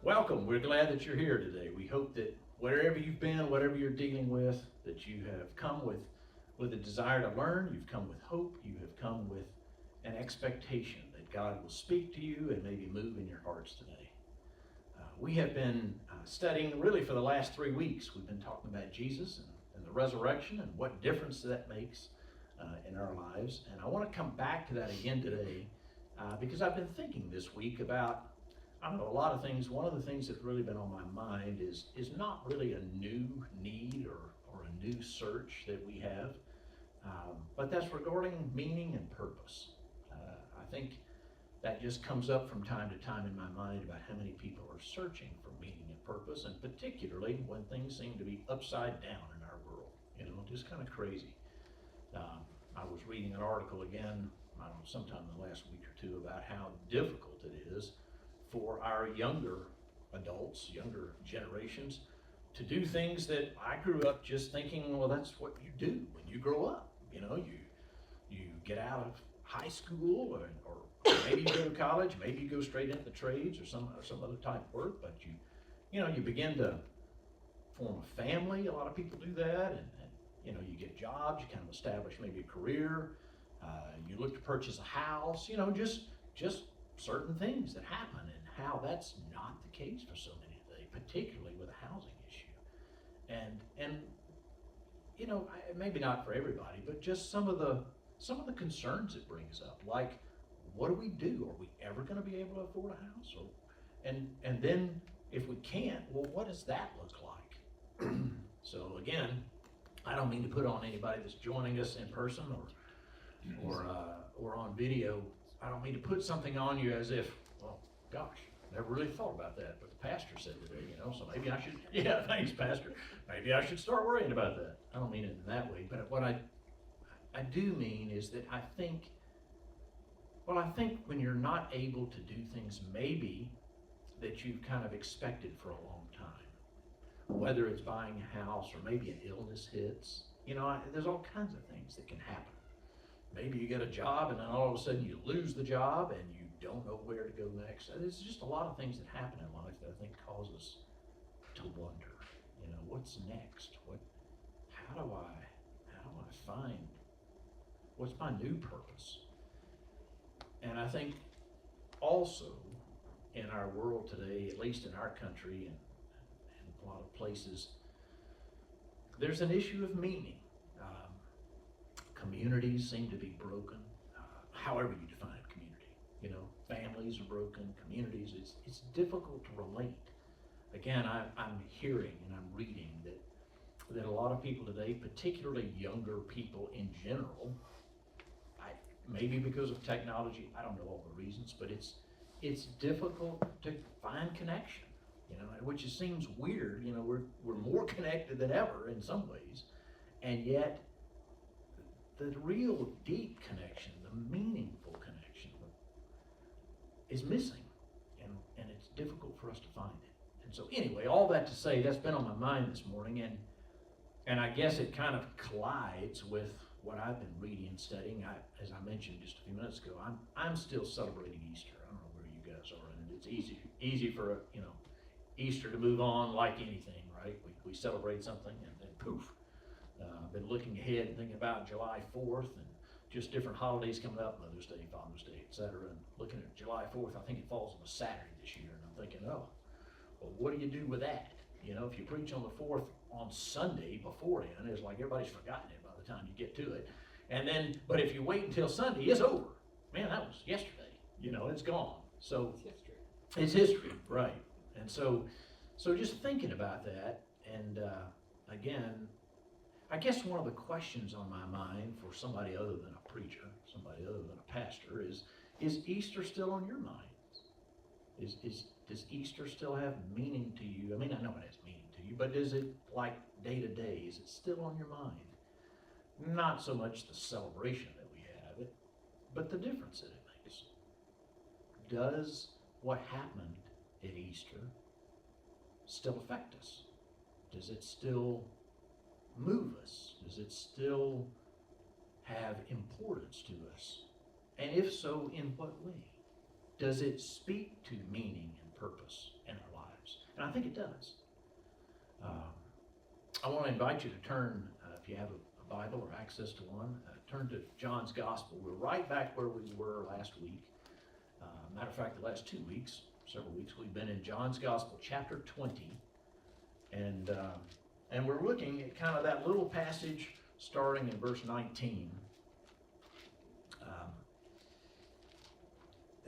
Welcome. We're glad that you're here today. We hope that wherever you've been, whatever you're dealing with, that you have come with a desire to learn, you've come with hope, you have come with an expectation that God will speak to you and maybe move in your hearts today. We have been studying really for the last 3 weeks. We've been talking about Jesus and the resurrection and what difference that makes in our lives. And I want to come back to that again today because I've been thinking this week about a lot of things. One of the things that's really been on my mind is not really a new need or a new search that we have, but that's regarding meaning and purpose. I think that just comes up from time to time in my mind about how many people are searching for meaning and purpose, and particularly when things seem to be upside down in our world, just kind of crazy. I was reading an article again, I don't know, sometime in the last week or two about how difficult it is for our younger adults, younger generations, to do things that I grew up just thinking, well, that's what you do when you grow up. You get out of high school or maybe you go to college, maybe you go straight into the trades or some other type of work, but you begin to form a family. A lot of people do that, and you get jobs, you kind of establish maybe a career, you look to purchase a house, just certain things that happen, and how that's not the case for so many today, particularly with a housing issue. And maybe not for everybody, but just some of the concerns it brings up, like, what do we do? Are we ever going to be able to afford a house? And then if we can't, well, what does that look like? So again, I don't mean to put on anybody that's joining us in person or on video. I don't mean to put something on you as if, well, gosh, never really thought about that, but the pastor said today, so maybe I should, yeah, thanks, Pastor. Maybe I should start worrying about that. I don't mean it in that way, but what I do mean is that I think when you're not able to do things maybe that you've kind of expected for a long time, whether it's buying a house or maybe an illness hits, there's all kinds of things that can happen. Maybe you get a job and then all of a sudden you lose the job and you don't know where to go next. There's just a lot of things that happen in life that I think cause us to wonder, what's next? How do I find, what's my new purpose? And I think also in our world today, at least in our country and a lot of places, there's an issue of meaning. Communities seem to be broken, however you define community. Families are broken, communities, it's difficult to relate. Again, I'm hearing and I'm reading that a lot of people today, particularly younger people in general, maybe because of technology, I don't know all the reasons, but it's difficult to find connection, which seems weird. We're more connected than ever in some ways, and yet the real deep connection, the meaningful connection, is missing, and it's difficult for us to find it. And so anyway, all that to say, that's been on my mind this morning, and I guess it kind of collides with what I've been reading and studying. As I mentioned just a few minutes ago, I'm still celebrating Easter. I don't know where you guys are, and it's easy for Easter to move on like anything, right? We celebrate something and then poof. I've been looking ahead and thinking about July 4th and just different holidays coming up, Mother's Day, Father's Day, etc. And looking at July 4th, I think it falls on a Saturday this year, and I'm thinking, well, what do you do with that? If you preach on the 4th on Sunday beforehand, it's like everybody's forgotten it by the time you get to it. But if you wait until Sunday, it's over. Man, that was yesterday. It's gone. So it's history. It's history, right? And so just thinking about that, and again, I guess one of the questions on my mind for somebody other than a preacher, somebody other than a pastor, is Easter still on your mind? Does Easter still have meaning to you? I mean, I know it has meaning to you, but is it like day to day? Is it still on your mind? Not so much the celebration that we have it, but the difference that it makes. Does what happened at Easter still affect us? Does it still move us? Does it still have importance to us? And if so, in what way? Does it speak to meaning and purpose in our lives? And I think it does. I want to invite you to turn, if you have a Bible or access to one, turn to John's Gospel. We're right back where we were last week. Matter of fact, the last 2 weeks, several weeks, we've been in John's Gospel, chapter 20. And we're looking at kind of that little passage starting in verse 19.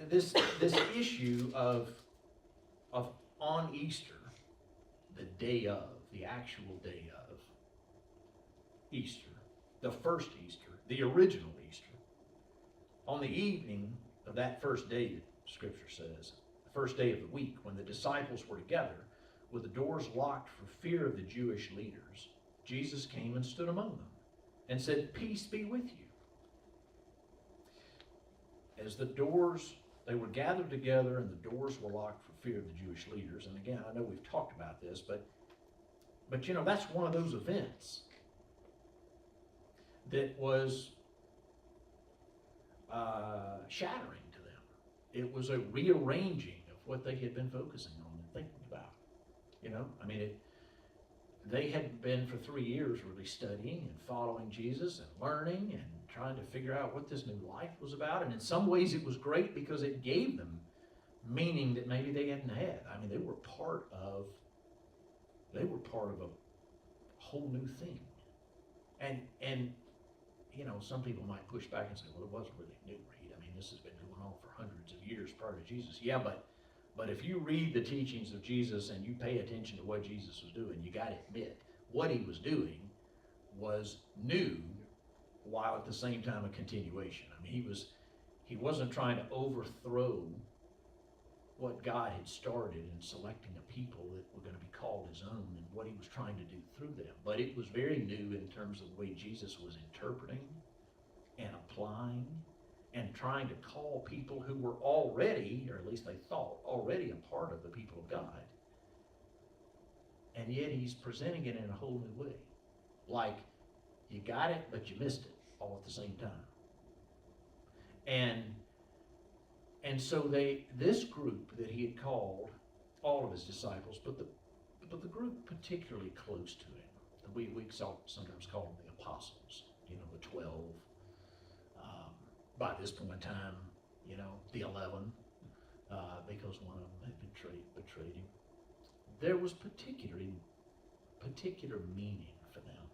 This issue of on Easter, the day of, the actual day of Easter, the first Easter, the original Easter, on the evening of that first day, Scripture says, the first day of the week, when the disciples were together, with the doors locked for fear of the Jewish leaders, Jesus came and stood among them and said, "Peace be with you." As they were gathered together and the doors were locked for fear of the Jewish leaders. And again, I know we've talked about this, but you know, that's one of those events that was shattering to them. It was a rearranging of what they had been focusing on and thinking about. You know, I mean, they had been for 3 years really studying and following Jesus and learning and trying to figure out what this new life was about. And in some ways it was great because it gave them meaning that maybe they hadn't had. I mean, they were part of a whole new thing. And you know, some people might push back and say, well, it wasn't really new, Reed. I mean, this has been going on for hundreds of years prior to Jesus. Yeah, but if you read the teachings of Jesus and you pay attention to what Jesus was doing, you got to admit, what he was doing was new, while at the same time a continuation. I mean, he wasn't trying to overthrow what God had started in selecting a people that were going to be called his own and what he was trying to do through them. But it was very new in terms of the way Jesus was interpreting and applying and trying to call people who were already, or at least they thought, already a part of the people of God. And yet he's presenting it in a whole new way. Like, you got it, but you missed it all at the same time. And so this group that he had called, all of his disciples, but the group particularly close to him, we sometimes call them the apostles, you know, the 12. By this point in time, you know, the 11, because one of them had betrayed him. There was particular meaning for them,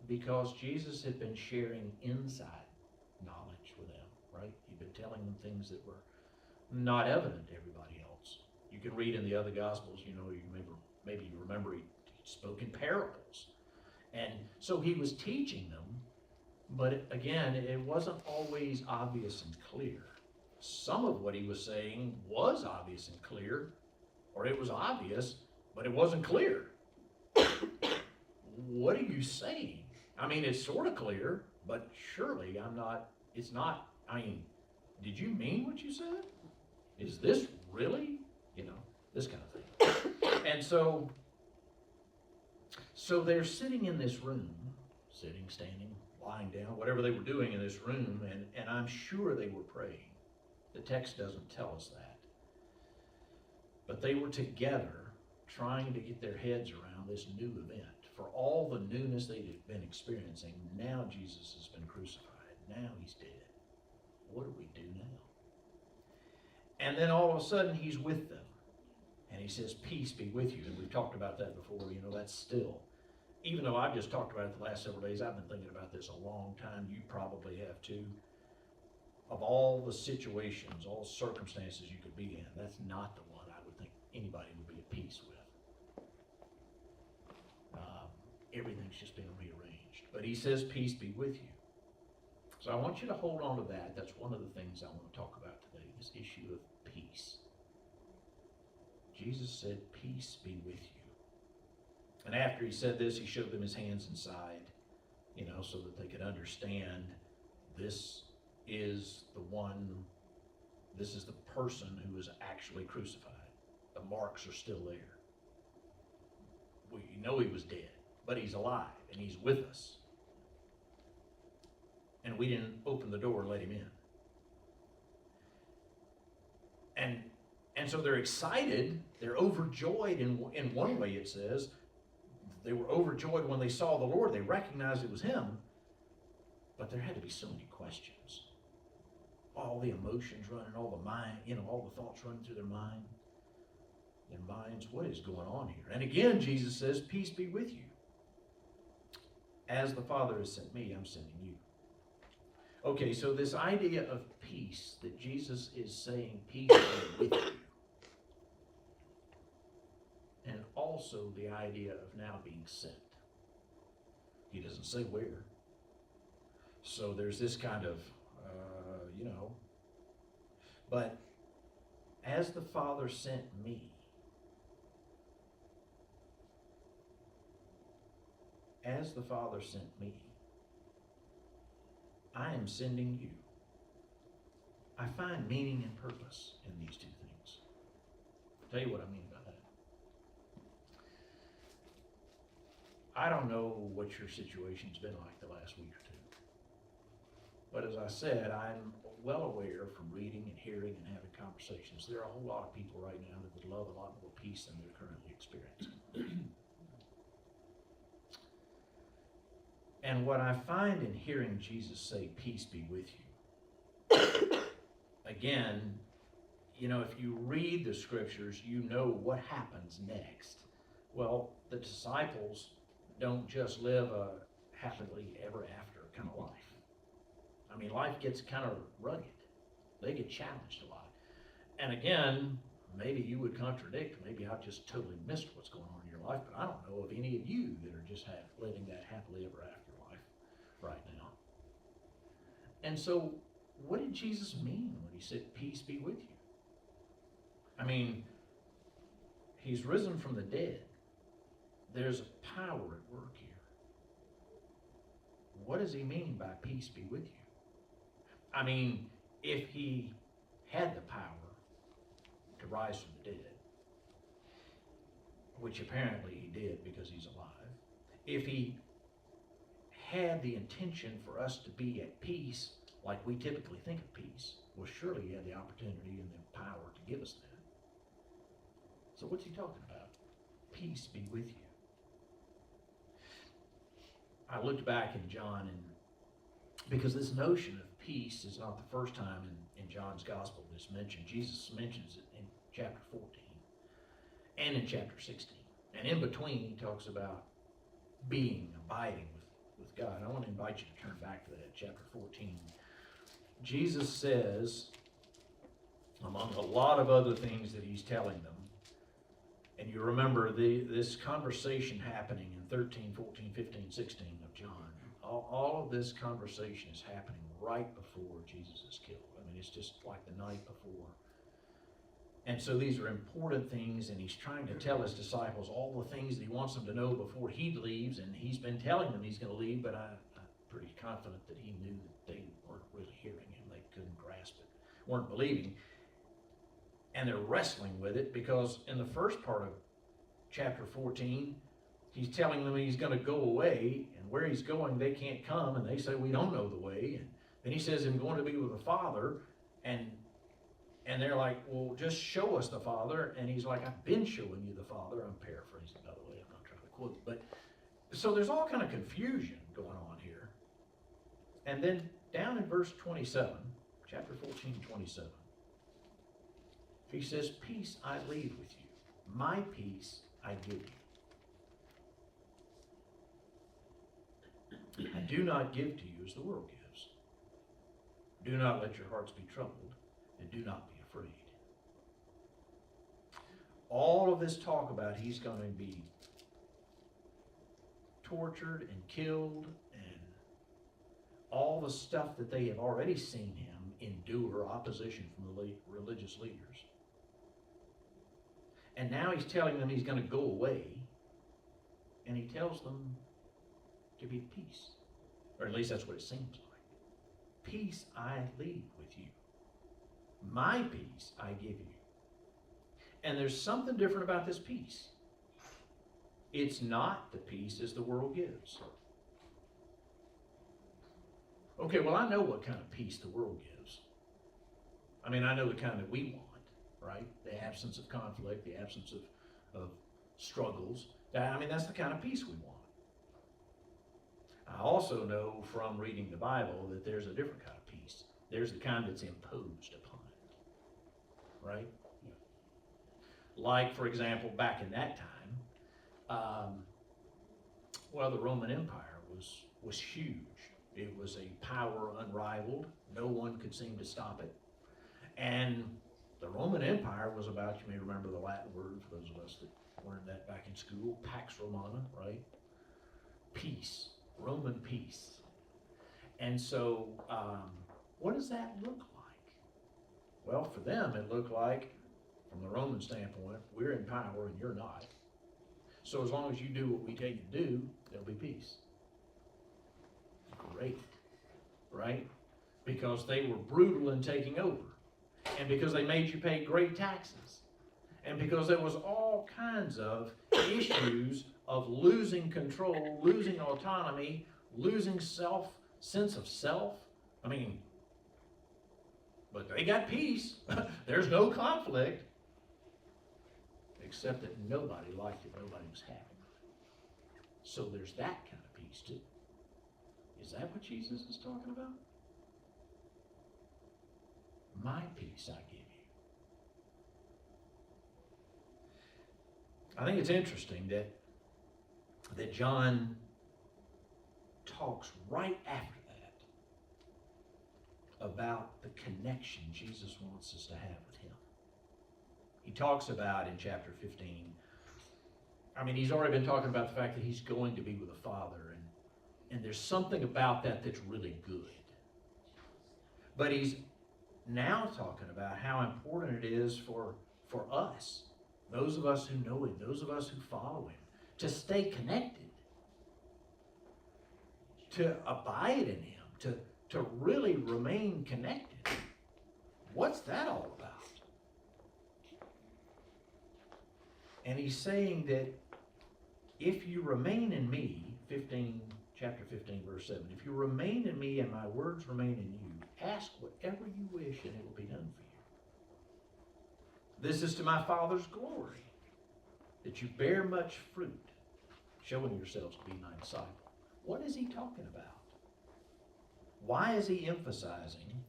because Jesus had been sharing inside knowledge with them, right? He'd been telling them things that were not evident to everybody else. You can read in the other Gospels, you know, maybe you remember he spoke in parables. And so he was teaching them, but again, it wasn't always obvious and clear. Some of what he was saying was obvious and clear, or it was obvious, but it wasn't clear. What are you saying? I mean, it's sort of clear, but surely it's not, I mean, did you mean what you said? Is this really, you know, this kind of thing. And so they're sitting in this room, sitting, standing, lying down, whatever they were doing in this room, and I'm sure they were praying. The text doesn't tell us that. But they were together trying to get their heads around this new event. For all the newness they had been experiencing, now Jesus has been crucified. Now he's dead. What do we do now? And then all of a sudden he's with them. And he says, "Peace be with you." And we've talked about that before. You know, that's still, even though I've just talked about it the last several days, I've been thinking about this a long time. You probably have too. Of all the situations, all circumstances you could be in, that's not the one I would think anybody would be at peace with. Everything's just been rearranged. But he says, "Peace be with you." So I want you to hold on to that. That's one of the things I want to talk about today, this issue of peace. Jesus said, "Peace be with you." And after he said this, he showed them his hands and side, you know, so that they could understand this is the person who was actually crucified. The marks are still there. We know he was dead, but he's alive and he's with us. And we didn't open the door and let him in. And so they're excited, they're overjoyed in one way it says. They were overjoyed when they saw the Lord. They recognized it was him. But there had to be so many questions. All the emotions running, all the mind, all the thoughts running through their minds. What is going on here? And again, Jesus says, peace be with you. As the Father has sent me, I'm sending you. Okay, so this idea of peace, that Jesus is saying peace be with you. And also the idea of now being sent. He doesn't say where. So there's this kind of, but as the Father sent me, I am sending you. I find meaning and purpose in these two things. I'll tell you what I mean by that. I don't know what your situation's been like the last week or two. But as I said, I'm well aware from reading and hearing and having conversations, there are a whole lot of people right now that would love a lot more peace than they're currently experiencing. And what I find in hearing Jesus say, peace be with you, again, if you read the scriptures, you know what happens next. Well, the disciples don't just live a happily ever after kind of life. I mean, life gets kind of rugged. They get challenged a lot. And again, maybe you would contradict, maybe I've just totally missed what's going on in your life, but I don't know of any of you that are just living that happily ever after life right now. And so, what did Jesus mean when he said, peace be with you? I mean, he's risen from the dead. There's a power at work here. What does he mean by peace be with you? I mean, if he had the power to rise from the dead, which apparently he did because he's alive, if he had the intention for us to be at peace like we typically think of peace, well, surely he had the opportunity and the power to give us that. So what's he talking about? Peace be with you. I looked back in John, and because this notion of peace is not the first time in John's gospel that it's mentioned. Jesus mentions it in chapter 14 and in chapter 16. And in between, he talks about abiding with God. I want to invite you to turn back to that, chapter 14. Jesus says, among a lot of other things that he's telling them, and you remember this conversation happening in 13, 14, 15, 16 of John. All of this conversation is happening right before Jesus is killed. I mean, it's just like the night before. And so these are important things, and he's trying to tell his disciples all the things that he wants them to know before he leaves, and he's been telling them he's going to leave, but I'm pretty confident that he knew that they weren't really hearing him. They couldn't grasp it, weren't believing. And they're wrestling with it because in the first part of chapter 14, he's telling them he's going to go away, and where he's going, they can't come, and they say, we don't know the way. And then he says, I'm going to be with the Father, and they're like, well, just show us the Father. And he's like, I've been showing you the Father. I'm paraphrasing, by the way. I'm not trying to quote. But so there's all kind of confusion going on here. And then down in verse 27, chapter 14, 27, he says, peace I leave with you. My peace I give you. I do not give to you as the world gives. Do not let your hearts be troubled, and do not be afraid. All of this talk about he's going to be tortured and killed, and all the stuff that they have already seen him endure, opposition from the religious leaders. And now he's telling them he's going to go away, and he tells them to be at peace. Or at least that's what it seems like. Peace I leave with you. My peace I give you. And there's something different about this peace. It's not the peace as the world gives. Okay, well, I know what kind of peace the world gives. I mean, I know the kind that we want. right? The absence of conflict, the absence of struggles. That's the kind of peace we want. I also know from reading the Bible that there's a different kind of peace. There's the kind that's imposed upon it, right? Like, for example, back in that time, the Roman Empire was huge. It was a power unrivaled. No one could seem to stop it. And the Roman Empire was about, you may remember the Latin word for those of us that learned that back in school, Pax Romana, right? Peace, Roman peace. And so, what does that look like? Well, for them, it looked like, from the Roman standpoint, we're in power and you're not. So as long as you do what we tell you to do, there'll be peace. Great, right? Because they were brutal in taking over. And because they made you pay great taxes. And because there was all kinds of issues of losing control, losing autonomy, losing sense of self. But they got peace. There's no conflict. Except that nobody liked it, nobody was happy. So there's that kind of peace too. Is that what Jesus is talking about? My peace I give you. I think it's interesting that John talks right after that about the connection Jesus wants us to have with him. He talks about in chapter 15, he's already been talking about the fact that he's going to be with the Father, and there's something about that that's really good. But he's now talking about how important it is for us, those of us who know him, those of us who follow him, to stay connected, to abide in him, to really remain connected. What's that all about? And he's saying that if you remain in me, chapter 15, verse 7, if you remain in me and my words remain in you, ask whatever you wish and it will be done for you. This is to my Father's glory, that you bear much fruit, showing yourselves to be my disciple. What is he talking about? Why is he emphasizing,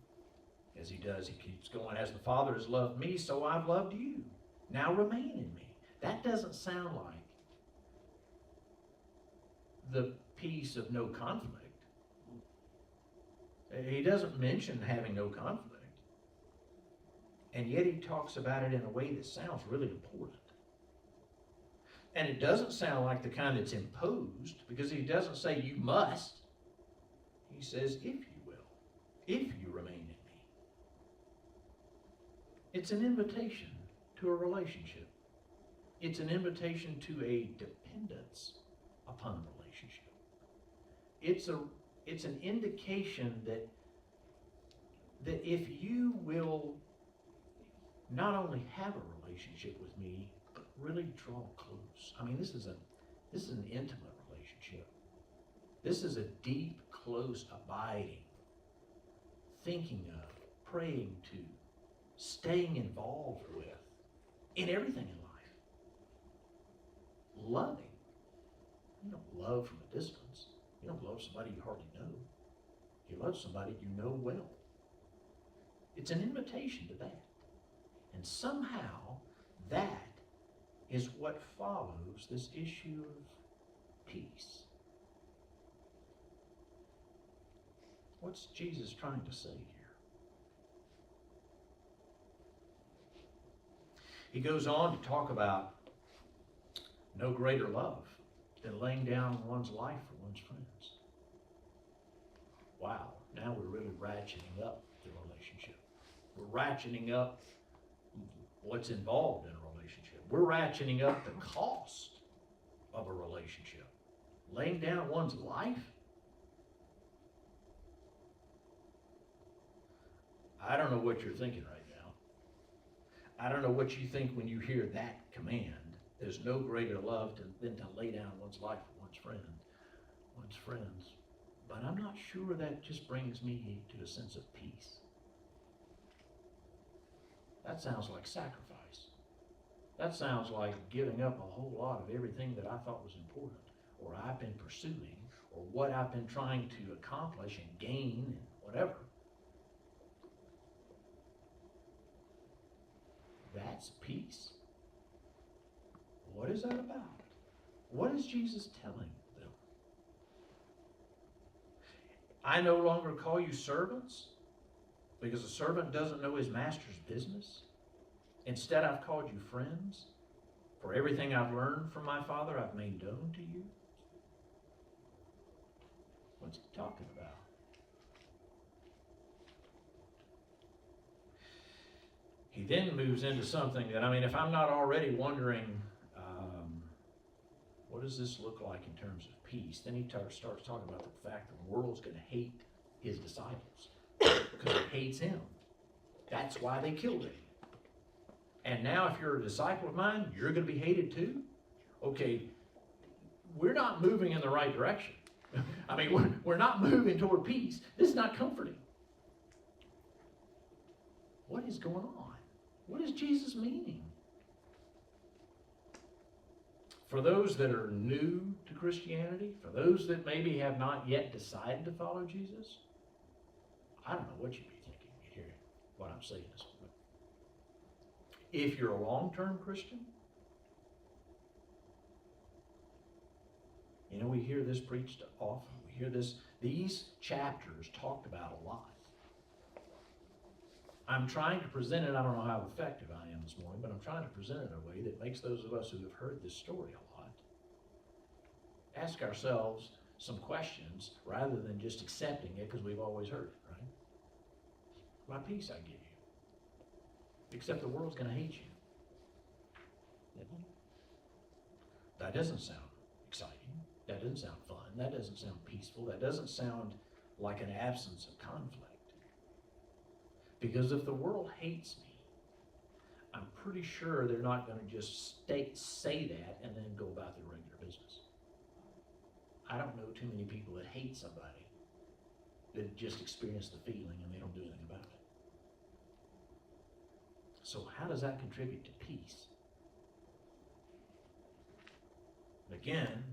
as he does, he keeps going, as the Father has loved me, so I've loved you. Now remain in me. That doesn't sound like the peace of no conflict. He doesn't mention having no conflict. And yet he talks about it in a way that sounds really important. And it doesn't sound like the kind that's imposed, because he doesn't say you must. He says if you will, if you remain in me. It's an invitation to a relationship. It's an invitation to a dependence upon a relationship. It's an indication that if you will not only have a relationship with me, but really draw close. This is an intimate relationship. This is a deep, close abiding, thinking of, praying to, staying involved with, in everything in life. Loving. You don't love from a distance. You don't love somebody you hardly know. You love somebody you know well. It's an invitation to that. And somehow that is what follows this issue of peace. What's Jesus trying to say here? He goes on to talk about no greater love than laying down one's life for one's friends. Wow, now we're really ratcheting up the relationship. We're ratcheting up what's involved in a relationship. We're ratcheting up the cost of a relationship. Laying down one's life. I don't know what you're thinking right now. I don't know what you think when you hear that command. There's no greater love than to lay down one's life for one's friends. But I'm not sure that just brings me to a sense of peace. That sounds like sacrifice. That sounds like giving up a whole lot of everything that I thought was important, or I've been pursuing, or what I've been trying to accomplish and gain, and whatever. That's peace. What is that about? What is Jesus telling them? I no longer call you servants, because a servant doesn't know his master's business. Instead, I've called you friends. For everything I've learned from my Father, I've made known to you. What's he talking about? He then moves into something that, if I'm not already wondering, what does this look like in terms of peace? Then he starts talking about the fact that the world's going to hate his disciples because it hates him. That's why they killed him. And now if you're a disciple of mine, you're going to be hated too? Okay, we're not moving in the right direction. We're not moving toward peace. This is not comforting. What is going on? What is Jesus meaning? For those that are new to Christianity, for those that maybe have not yet decided to follow Jesus, I don't know what you'd be thinking when you hear what I'm saying this morning. If you're a long-term Christian, we hear this preached often. We hear these chapters talked about a lot. I'm trying to present it, I don't know how effective I am this morning, but I'm trying to present it in a way that makes those of us who have heard this story a lot ask ourselves some questions rather than just accepting it because we've always heard it, right? My peace I give you. Except the world's going to hate you. That doesn't sound exciting. That doesn't sound fun. That doesn't sound peaceful. That doesn't sound like an absence of conflict. Because if the world hates me, I'm pretty sure they're not going to just say that and then go about their regular business. I don't know too many people that hate somebody that just experience the feeling and they don't do anything about it. So how does that contribute to peace? Again,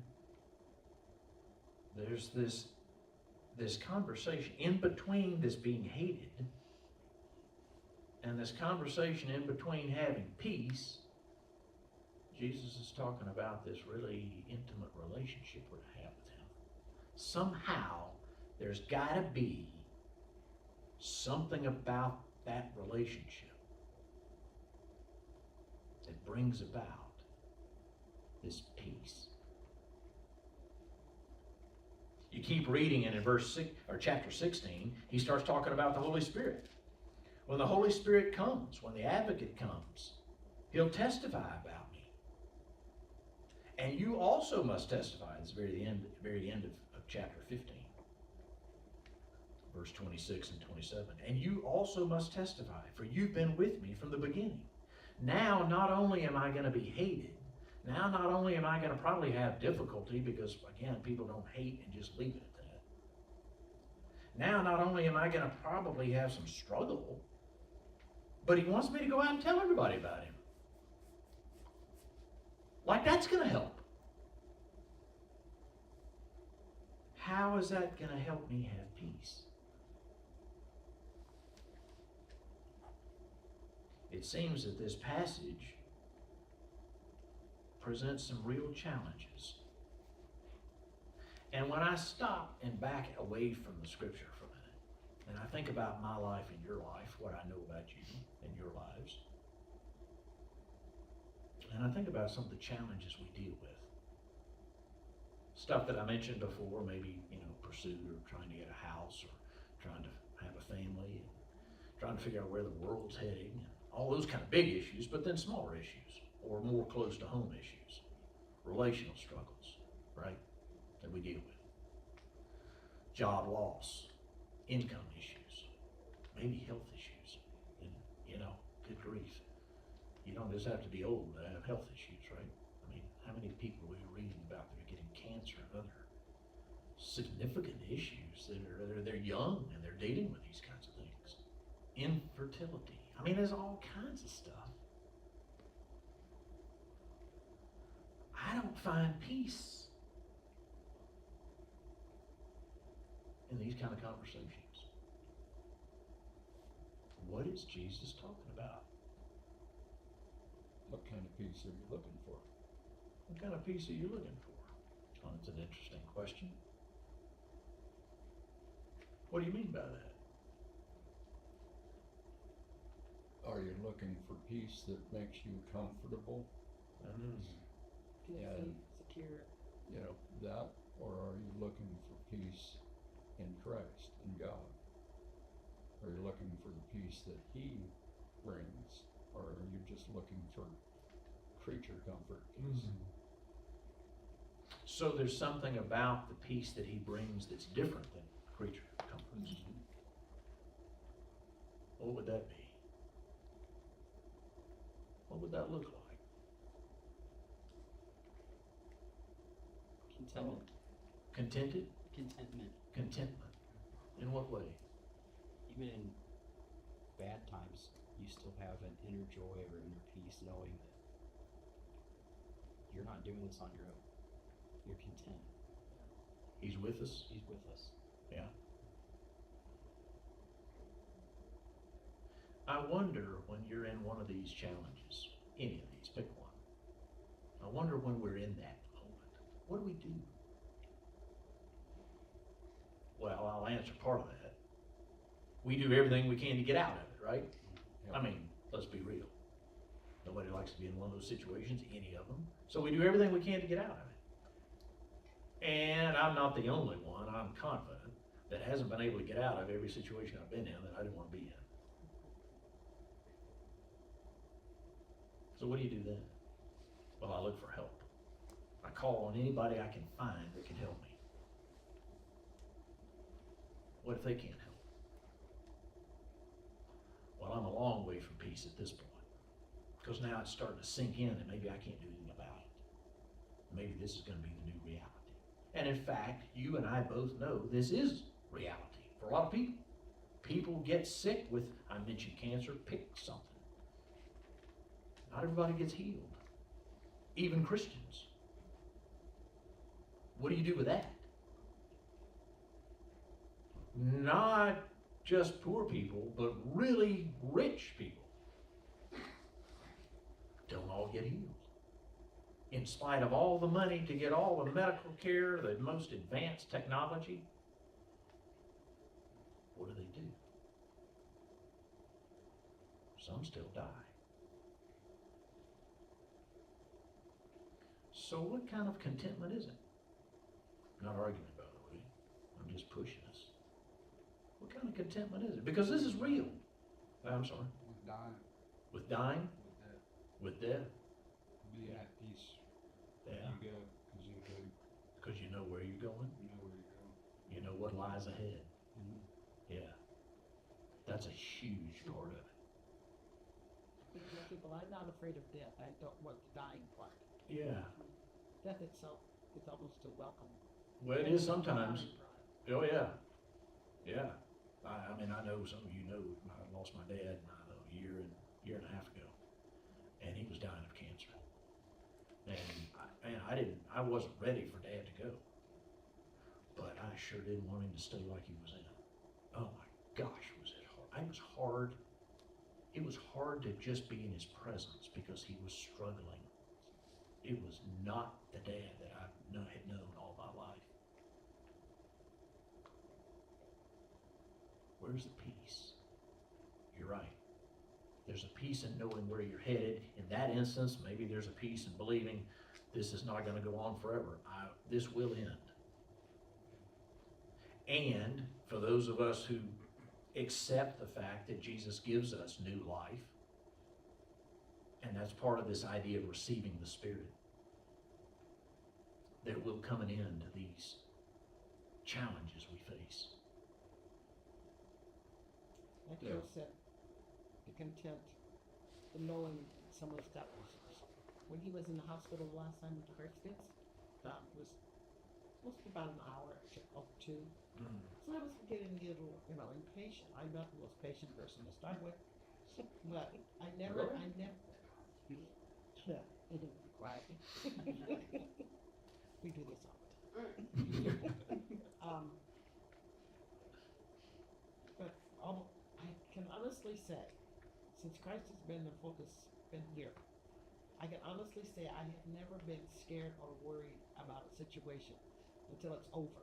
there's this conversation in between this being hated and this conversation in between having peace. Jesus is talking about this really intimate relationship we're to have with him. Somehow, there's got to be something about that relationship that brings about this peace. You keep reading, and in chapter 16, he starts talking about the Holy Spirit. When the Holy Spirit comes, when the Advocate comes, he'll testify about me. And you also must testify. It's the very end of chapter 15, verse 26 and 27. And you also must testify, for you've been with me from the beginning. Now, not only am I going to be hated, now not only am I going to probably have difficulty, because again, people don't hate and just leave it at that. Now, not only am I going to probably have some struggle, but he wants me to go out and tell everybody about him. Like that's going to help. How is that going to help me have peace? It seems that this passage presents some real challenges. And when I stop and back away from the scripture for a minute, and I think about my life and your life, what I know about you and your lives, and I think about some of the challenges we deal with. Stuff that I mentioned before, maybe, pursuit or trying to get a house or trying to have a family and trying to figure out where the world's heading, and all those kind of big issues, but then smaller issues or more close to home issues, relational struggles, right, that we deal with. Job loss, income issues, maybe health issues, and, good grief. You don't just have to be old to have health issues, right? How many people are we reading about that are getting cancer and other significant issues that they're young and they're dealing with these kinds of things? Infertility. I mean, there's all kinds of stuff. I don't find peace in these kind of conversations. What is Jesus talking about? What kind of peace are you looking for? What kind of peace are you looking for? Oh, that's an interesting question. What do you mean by that? Are you looking for peace that makes you comfortable? Feel Yeah. safe, secure. You know, that, or are you looking for peace in Christ, in God? Are you looking for the peace that He brings, or are you just looking for creature comfort peace? So there's something about the peace that He brings that's different than creature comforts. What would that be? What would that look like? Contentment. Contented? Contentment. Contentment. In what way? Even in bad times, you still have an inner joy or inner peace knowing that you're not doing this on your own. You're content. He's with us? He's with us. Yeah. I wonder when you're in one of these challenges, any of these, pick one. I wonder when we're in that moment, what do we do? Well, I'll answer part of that. We do everything we can to get out of it, right? Yeah. I mean, let's be real. Nobody likes to be in one of those situations, any of them. So we do everything we can to get out of it. And I'm not the only one, I'm confident, that hasn't been able to get out of every situation I've been in that I didn't want to be in. So what do you do then? Well, I look for help. I call on anybody I can find that can help me. What if they can't help? Well, I'm a long way from peace at this point. Because now it's starting to sink in that maybe I can't do anything about it. Maybe this is going to be the new reality. And in fact, you and I both know this is reality for a lot of people. People get sick with, I mentioned cancer, pick something. Not everybody gets healed. Even Christians. What do you do with that? Not just poor people, but really rich people don't all get healed. In spite of all the money to get all the medical care, the most advanced technology, what do? Some still die. So what kind of contentment is it? I'm not arguing, by the way. I'm just pushing us. What kind of contentment is it? Because this is real. I'm sorry. With dying, With dying? with death, With death? be at peace. Yeah. You go, because you go, Because you know where you're going. you know where you're going. You know what lies ahead. Mm-hmm. Yeah. That's a huge part of it. People, I'm not afraid of death. I don't want the dying part. Yeah. Death itself is almost a welcome. Well, it is sometimes. Oh, yeah. Yeah. I mean, I know some of you know, I lost my dad, I don't know, a year and a half ago. And he was dying of cancer. And I wasn't ready for Dad to go. But I sure didn't want him to stay like he was in. Oh my gosh, was it hard. It was hard. It was hard to just be in his presence because he was struggling. It was not the dad that I had known all my life. Where's the peace? You're right. There's a peace in knowing where you're headed. In that instance, maybe there's a peace in believing this is not going to go on forever. This will end. And for those of us who accept the fact that Jesus gives us new life, and that's part of this idea of receiving the Spirit, there will come an end to these challenges we face. Like Joe said, the content, the knowing some of the stuff. When he was in the hospital the last time with the heart fits, that was supposed to be about an hour or two. So I was getting a little, impatient. I'm not the most patient person to start with. But I never, Really? quiet. We do this all the time. But I can honestly say, since Christ has been the focus, been here, I can honestly say I have never been scared or worried about a situation until it's over.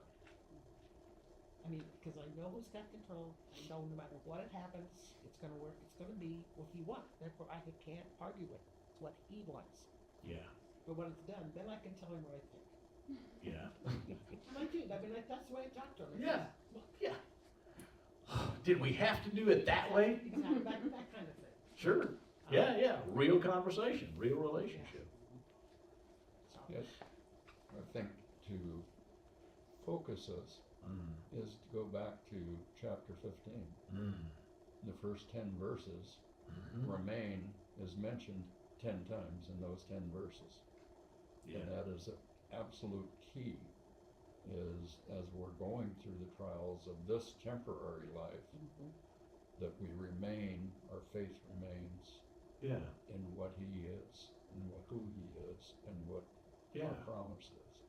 I mean, because I know who's got control. I know no matter what it happens, it's going to work. It's going to be what he wants. Therefore, I can't argue with it. It's what he wants. Yeah, But when it's done, then I can tell him what I think. yeah. And I do. I mean, that's the way I talk to him. Yeah, yeah. Did we have to do it that way? Exactly, that kind of thing. Sure. Yeah, yeah. Real conversation, real relationship. So, Yes, I think to focus us is to go back to chapter 15. The first 10 verses, remain is mentioned 10 times in those 10 verses. Yeah. And that is an absolute key, is as we're going through the trials of this temporary life, mhm. that we remain, our faith remains Yeah, in what he is, and who he is, and what yeah. our promise is.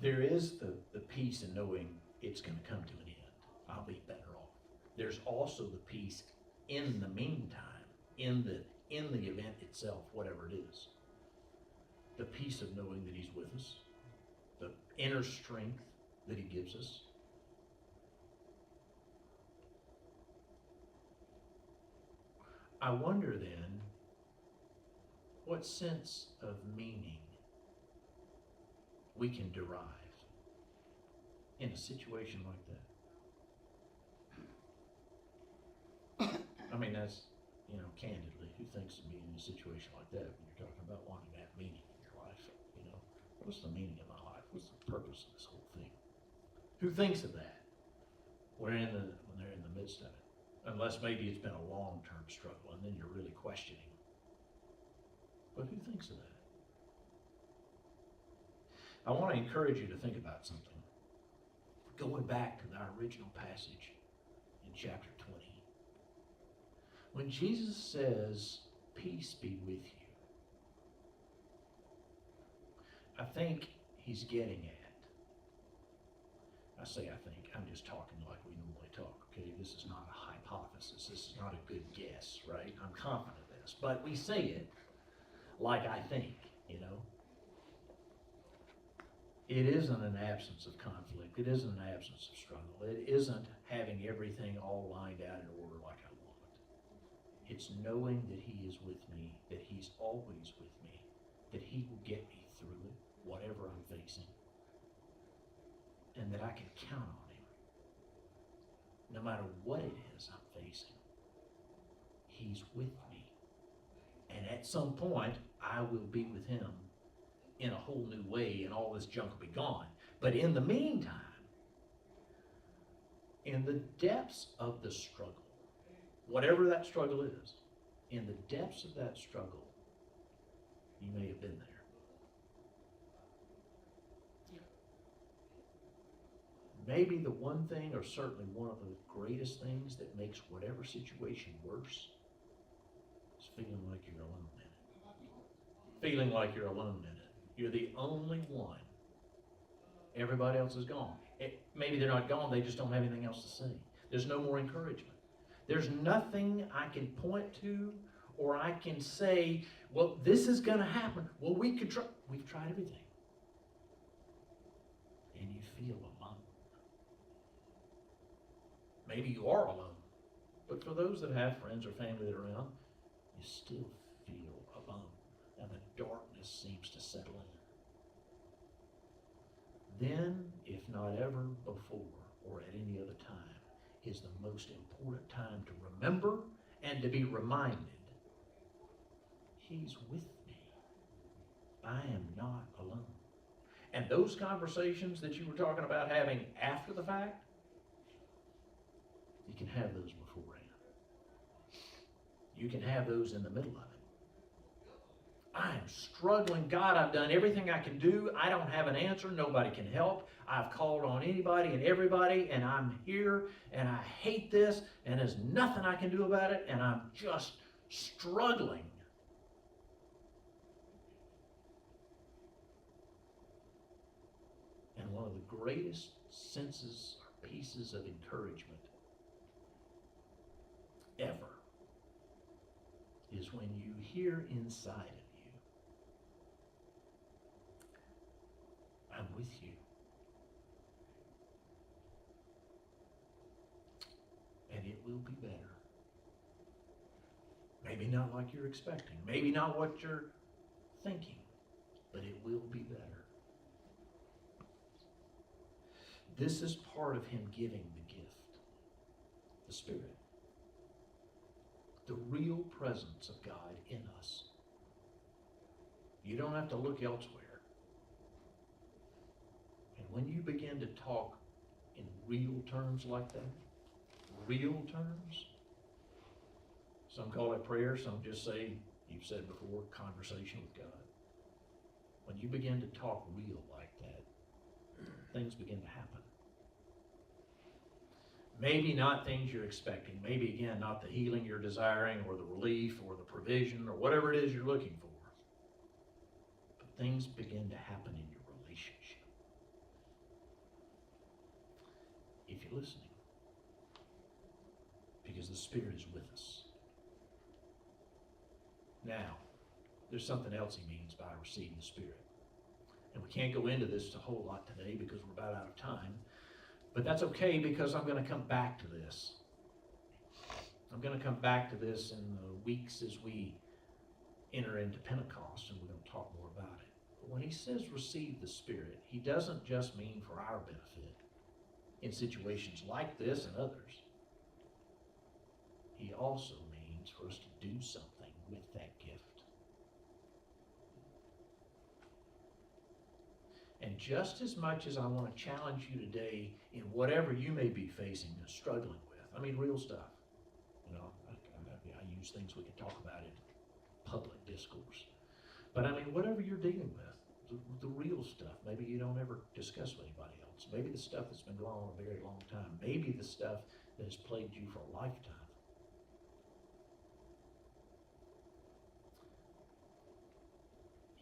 There is the peace in knowing it's going to come to an end. I'll be better off. There's also the peace in the meantime, in the event itself, whatever it is. The peace of knowing that he's with us, the inner strength that he gives us. I wonder then, what sense of meaning we can derive in a situation like that. I mean, that's, candidly, who thinks of being in a situation like that when you're talking about wanting to have meaning in your life? What's the meaning of my life? What's the purpose of this whole thing? Who thinks of that when they're in the midst of it? Unless maybe it's been a long-term struggle and then you're really questioning. But who thinks of that? I want to encourage you to think about something. Going back to our original passage in chapter 20. When Jesus says, peace be with you, I think he's getting at, I think, I'm just talking like we normally talk, okay? This is not a hypothesis. This is not a good guess, right? I'm confident of this. But we say it like I think, It isn't an absence of conflict. It isn't an absence of struggle. It isn't having everything all lined out in order like I want. It's knowing that he is with me, that he's always with me, that he will get me through it, whatever I'm facing, and that I can count on him. No matter what it is I'm facing, he's with me. And at some point, I will be with him in a whole new way, and all this junk will be gone. But in the meantime, in the depths of the struggle, whatever that struggle is, in the depths of that struggle, you may have been there. Maybe the one thing, or certainly one of the greatest things that makes whatever situation worse, is feeling like you're alone in it. Feeling like you're alone in it. You're the only one. Everybody else is gone. Maybe they're not gone, they just don't have anything else to say. There's no more encouragement. There's nothing I can point to, or I can say, well, this is going to happen. Well, we've tried everything. And you feel alone. Maybe you are alone. But for those that have friends or family that are around, you still feel alone. And the darkness seems to settle in. Then, if not ever before or at any other time, is the most important time to remember and to be reminded, he's with me. I am not alone. And those conversations that you were talking about having after the fact, you can have those beforehand. You can have those in the middle of it. I am struggling. God, I've done everything I can do. I don't have an answer. Nobody can help. I've called on anybody and everybody, and I'm here, and I hate this, and there's nothing I can do about it, and I'm just struggling. And one of the greatest senses or pieces of encouragement ever is when you hear inside of you, I'm with you. And it will be better. Maybe not like you're expecting. Maybe not what you're thinking. But it will be better. This is part of him giving the gift. The Spirit. The real presence of God in us. You don't have to look elsewhere. And when you begin to talk in real terms like that, real terms, some call it prayer, some just say, you've said before, conversation with God. When you begin to talk real like that, things begin to happen. Maybe not things you're expecting. Maybe, again, not the healing you're desiring or the relief or the provision or whatever it is you're looking for. But things begin to happen in your relationship. If you're listening. Because the Spirit is with us. Now, there's something else he means by receiving the Spirit. And we can't go into this a whole lot today because we're about out of time. But that's okay because I'm going to come back to this. I'm going to come back to this in the weeks as we enter into Pentecost, and we're going to talk more about it. But when he says receive the Spirit, he doesn't just mean for our benefit in situations like this and others. He also means for us to do something with that gift. And just as much as I want to challenge you today in whatever you may be facing and struggling with, I mean real stuff. You know, I use things we can talk about in public discourse. But I mean, whatever you're dealing with, the real stuff, maybe you don't ever discuss with anybody else. Maybe the stuff that's been going on a very long time. Maybe the stuff that has plagued you for a lifetime.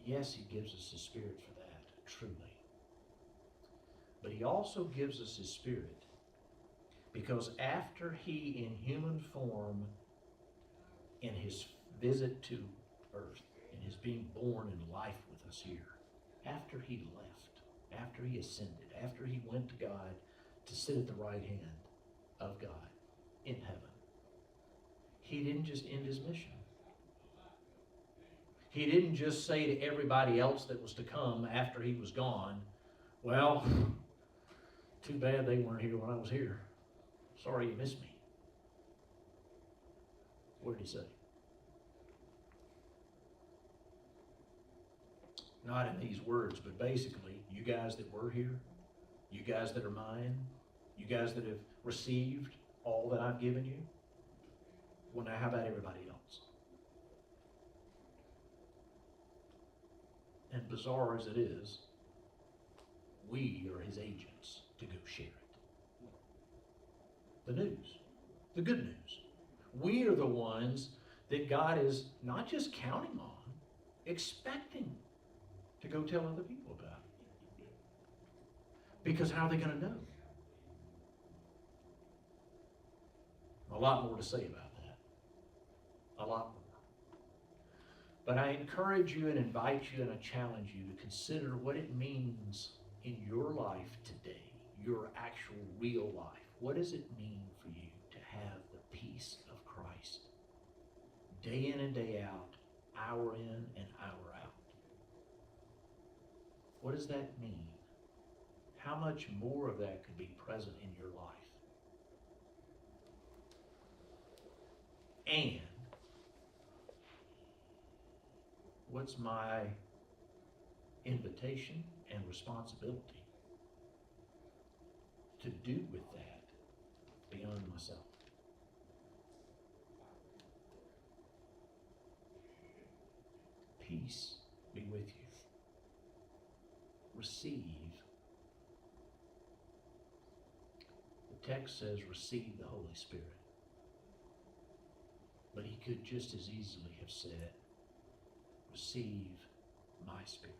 Yes, he gives us his Spirit for that, truly. But he also gives us his Spirit because after he, in human form, in his visit to earth, in his being born in life with us here, after he left, after he ascended, after he went to God to sit at the right hand of God in heaven, he didn't just end his mission. He didn't just say to everybody else that was to come after he was gone, well, too bad they weren't here when I was here. Sorry you missed me. What did he say? Not in these words, but basically, you guys that were here, you guys that are mine, you guys that have received all that I've given you, well, now how about everybody else? And bizarre as it is, we are his agents to go share it. The news, the good news. We are the ones that God is not just counting on, expecting to go tell other people about it. Because how are they going to know? A lot more to say about that. A lot more. But I encourage you and invite you and I challenge you to consider what it means in your life today, your actual real life. What does it mean for you to have the peace of Christ day in and day out, hour in and hour out? What does that mean? How much more of that could be present in your life? And what's my invitation and responsibility to do with that beyond myself? Peace be with you. Receive. The text says receive the Holy Spirit. But he could just as easily have said, receive my spirit.